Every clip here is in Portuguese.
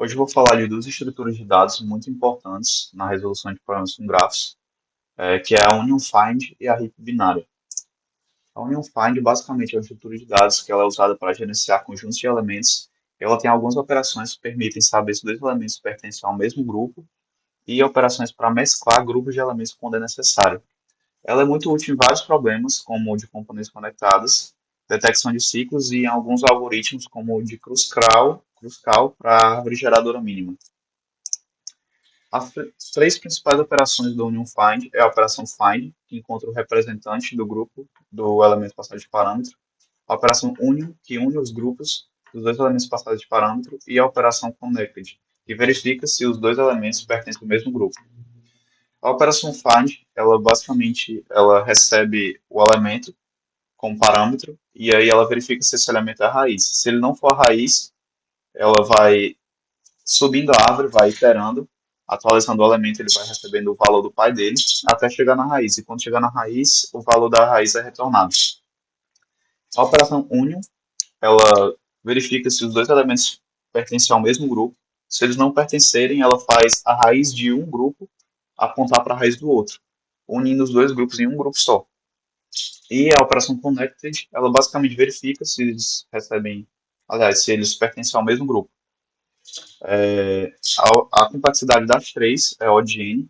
Hoje eu vou falar de duas estruturas de dados muito importantes na resolução de problemas com grafos, que é a Union Find e a heap binária. A Union Find basicamente é uma estrutura de dados que ela é usada para gerenciar conjuntos de elementos. Ela tem algumas operações que permitem saber se dois elementos pertencem ao mesmo grupo e operações para mesclar grupos de elementos quando é necessário. Ela é muito útil em vários problemas, como o de componentes conectadas, detecção de ciclos e em alguns algoritmos, como o de Kruskal para árvore geradora mínima. As três principais operações do Union Find é a operação Find, que encontra o representante do grupo do elemento passado de parâmetro, a operação Union, que une os grupos dos dois elementos passados de parâmetro, e a operação Connected, que verifica se os dois elementos pertencem ao mesmo grupo. A operação Find, ela basicamente ela recebe o elemento como parâmetro, e aí ela verifica se esse elemento é a raiz. Se ele não for a raiz, ela vai subindo a árvore, vai iterando, atualizando o elemento, ele vai recebendo o valor do pai dele, até chegar na raiz. E quando chegar na raiz, o valor da raiz é retornado. A operação union, ela verifica se os dois elementos pertencem ao mesmo grupo. Se eles não pertencerem, ela faz a raiz de um grupo apontar para a raiz do outro, unindo os dois grupos em um grupo só. E a operação connected, ela basicamente verifica se eles recebem, aliás, se eles pertencem ao mesmo grupo. A complexidade das três é O de N,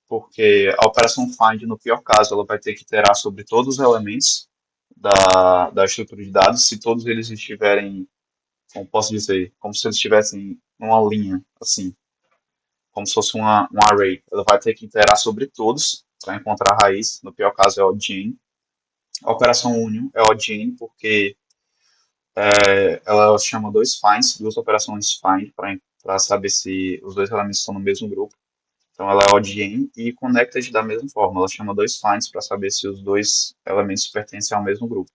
porque a operação find, no pior caso, ela vai ter que iterar sobre todos os elementos da estrutura de dados, se todos eles estiverem, como posso dizer, como se eles estivessem numa linha, assim, como se fosse um array. Ela vai ter que iterar sobre todos para encontrar a raiz, no pior caso é O de N. A operação union é O de N, porque ela chama dois finds, duas operações find, para saber se os dois elementos estão no mesmo grupo. Então ela é ODN e connected da mesma forma. Ela chama dois finds para saber se os dois elementos pertencem ao mesmo grupo.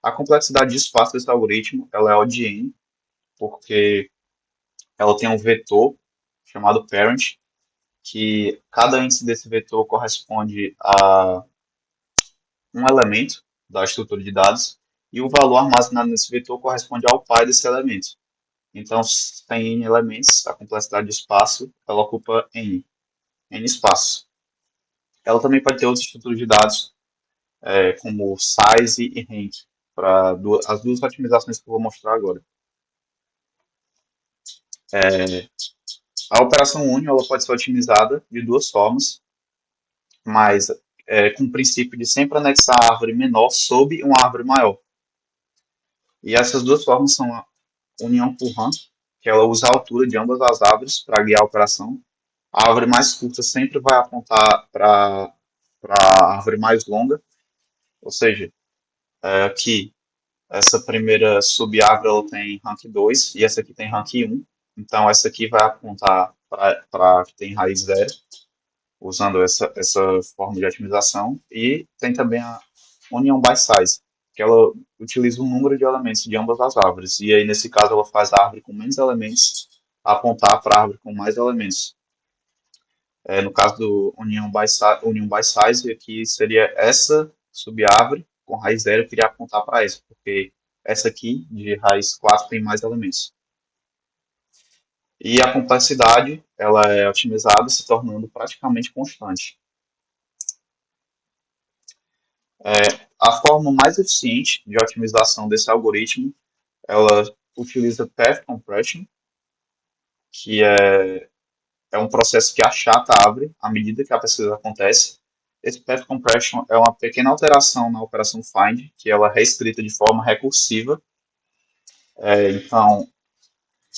A complexidade de espaço desse algoritmo ela é ODN, porque ela tem um vetor chamado parent, que cada índice desse vetor corresponde a um elemento da estrutura de dados, e o valor armazenado nesse vetor corresponde ao pai desse elemento. Então, se tem N elementos, a complexidade de espaço ela ocupa N espaços. Ela também pode ter outras estruturas de dados, como size e rank, para as duas otimizações que eu vou mostrar agora. A operação union ela pode ser otimizada de duas formas, mas com o princípio de sempre anexar a árvore menor sob uma árvore maior. E essas duas formas são a união por rank, que ela usa a altura de ambas as árvores para guiar a operação. A árvore mais curta sempre vai apontar para a árvore mais longa, ou seja, aqui essa primeira sub-árvore ela tem rank 2 e essa aqui tem rank 1. Então essa aqui vai apontar para que tem raiz zero, usando essa forma de otimização. E tem também a union by size, que ela utiliza o número de elementos de ambas as árvores. E aí nesse caso ela faz a árvore com menos elementos apontar para a árvore com mais elementos. No caso do union by size, aqui seria essa sub-árvore com raiz zero, eu queria apontar para essa, porque essa aqui, de raiz 4, tem mais elementos. E a complexidade, ela é otimizada, se tornando praticamente constante. A forma mais eficiente de otimização desse algoritmo, ela utiliza Path Compression, que é um processo que achata a árvore à medida que a pesquisa acontece. Esse Path Compression é uma pequena alteração na operação find, que ela é reescrita de forma recursiva. Então,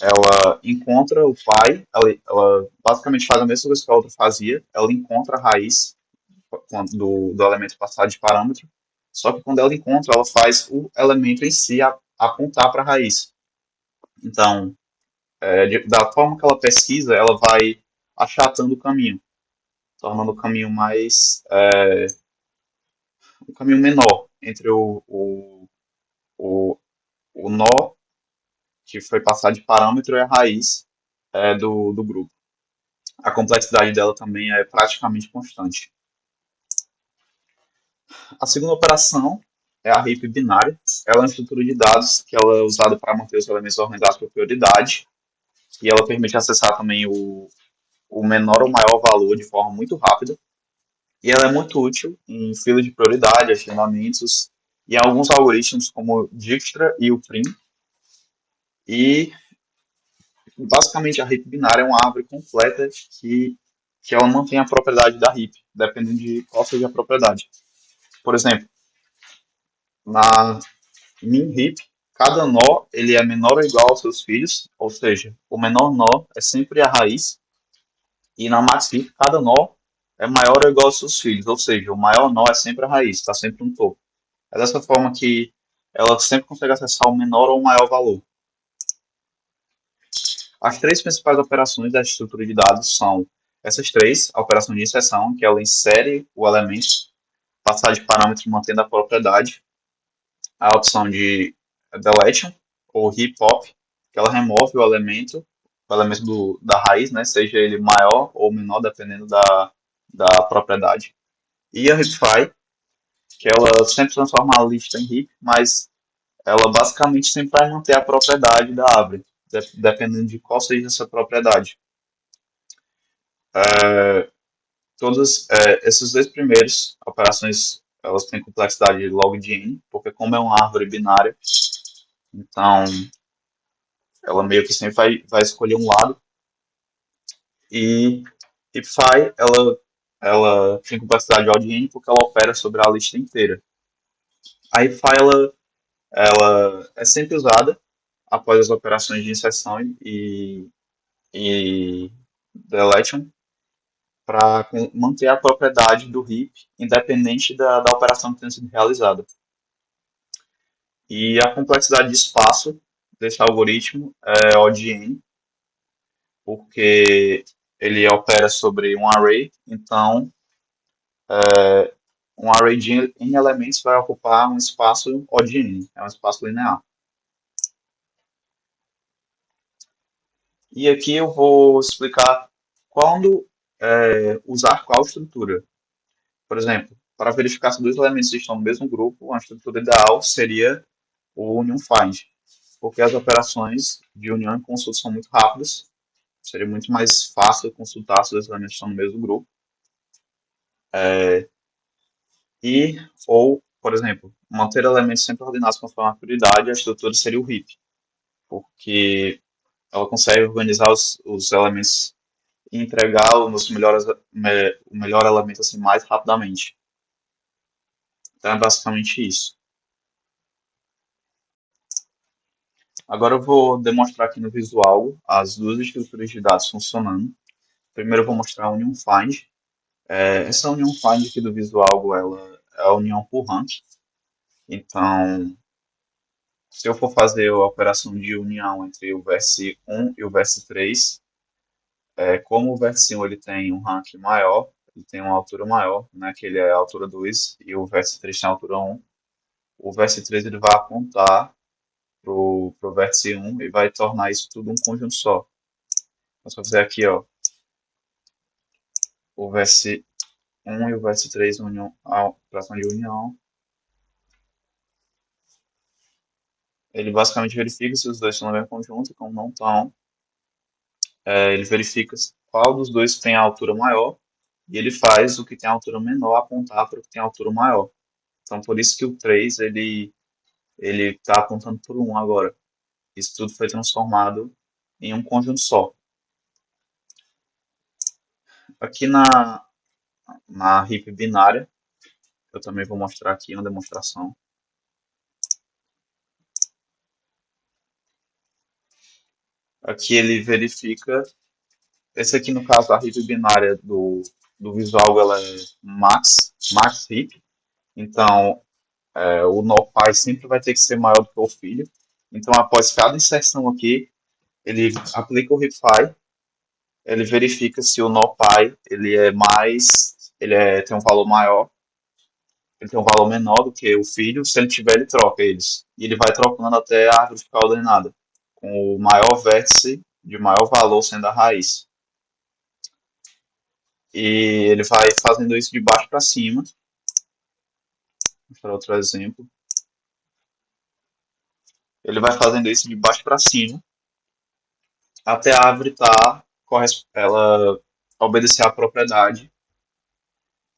ela encontra o pai, ela basicamente faz a mesma coisa que a outra fazia, ela encontra a raiz do elemento passado de parâmetro, só que quando ela encontra, ela faz o elemento em si apontar para a raiz. Então, da forma que ela pesquisa, ela vai achatando o caminho, tornando o caminho um caminho menor entre o, o nó que foi passado de parâmetro e a raiz do grupo. A complexidade dela também é praticamente constante. A segunda operação é a heap binária. Ela é uma estrutura de dados que ela é usada para manter os elementos organizados por prioridade. e ela permite acessar também o menor ou maior valor de forma muito rápida. E ela é muito útil em filas de prioridade, agendamentos e alguns algoritmos como o Dijkstra e o Prim. E basicamente a heap binária é uma árvore completa que ela mantém a propriedade da heap, dependendo de qual seja a propriedade. Por exemplo, na min heap, cada nó ele é menor ou igual aos seus filhos, ou seja, o menor nó é sempre a raiz, e na max heap, cada nó é maior ou igual aos seus filhos, ou seja, o maior nó é sempre a raiz, está sempre no topo. É dessa forma que ela sempre consegue acessar o menor ou o maior valor. As três principais operações da estrutura de dados são essas três: a operação de inserção, que ela insere o elemento, passar de parâmetro mantendo a propriedade; a opção de deletion, ou heap hop, que ela remove o elemento da raiz, né, seja ele maior ou menor, dependendo da propriedade; e a heapfy, que ela sempre transforma a lista em heap, mas ela basicamente sempre vai manter a propriedade da árvore, dependendo de qual seja essa propriedade. Esses dois primeiros operações, elas têm complexidade log de n, porque como é uma árvore binária, então ela meio que sempre vai escolher um lado. E heapfy, ela tem complexidade log de n porque ela opera sobre a lista inteira. A heapfy, ela é sempre usada após as operações de inserção e deletion, para manter a propriedade do heap independente da operação que tenha sido realizada. E a complexidade de espaço desse algoritmo é O de n, porque ele opera sobre um array, então um array de n elementos vai ocupar um espaço O de n, é um espaço linear. E aqui eu vou explicar quando usar qual estrutura. Por exemplo, para verificar se dois elementos estão no mesmo grupo, a estrutura ideal seria o union find, porque as operações de união e consulta são muito rápidas, seria muito mais fácil consultar se os elementos estão no mesmo grupo. Ou, por exemplo, manter elementos sempre ordenados conforme a prioridade, a estrutura seria o heap, porque ela consegue organizar os elementos e entregar o melhor elemento assim, mais rapidamente. Então é basicamente isso. Agora eu vou demonstrar aqui no visual as duas estruturas de dados funcionando. Primeiro eu vou mostrar a Union Find. Essa Union Find aqui do visual, ela é a união por rank. Então, se eu for fazer a operação de união entre o vértice 1 e o vértice 3, como o vértice 1 ele tem um rank maior, ele tem uma altura maior, né, que ele é a altura 2, e o vértice 3 tem a altura 1, o vértice 3 ele vai apontar para o vértice 1 e vai tornar isso tudo um conjunto só. Então, se eu fizer aqui, ó, o vértice 1 e o vértice 3, a operação de união, ele basicamente verifica se os dois estão no mesmo conjunto, e como não estão, ele verifica qual dos dois tem a altura maior, e ele faz o que tem a altura menor apontar para o que tem a altura maior. Então, por isso que o 3 ele está apontando para o 1 agora. Isso tudo foi transformado em um conjunto só. Aqui na heap binária, eu também vou mostrar aqui uma demonstração. Aqui ele verifica, esse aqui no caso a heap binária do visual, ela é max heap. Então, o nó pai sempre vai ter que ser maior do que o filho. Então, após cada inserção aqui, ele aplica o heapfy, ele verifica se o nó pai ele é tem um valor maior, ele tem um valor menor do que o filho. Se ele tiver, ele troca eles. E ele vai trocando até a árvore ficar ordenada, com o maior vértice de maior valor sendo a raiz. E ele vai fazendo isso de baixo para cima. Vou mostrar outro exemplo. Ele vai fazendo isso de baixo para cima. até a árvore ela obedecer à propriedade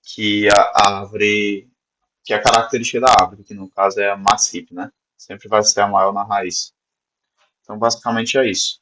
que a árvore, que é a característica da árvore, que no caso é a massif, né? Sempre vai ser a maior na raiz. Então, basicamente é isso.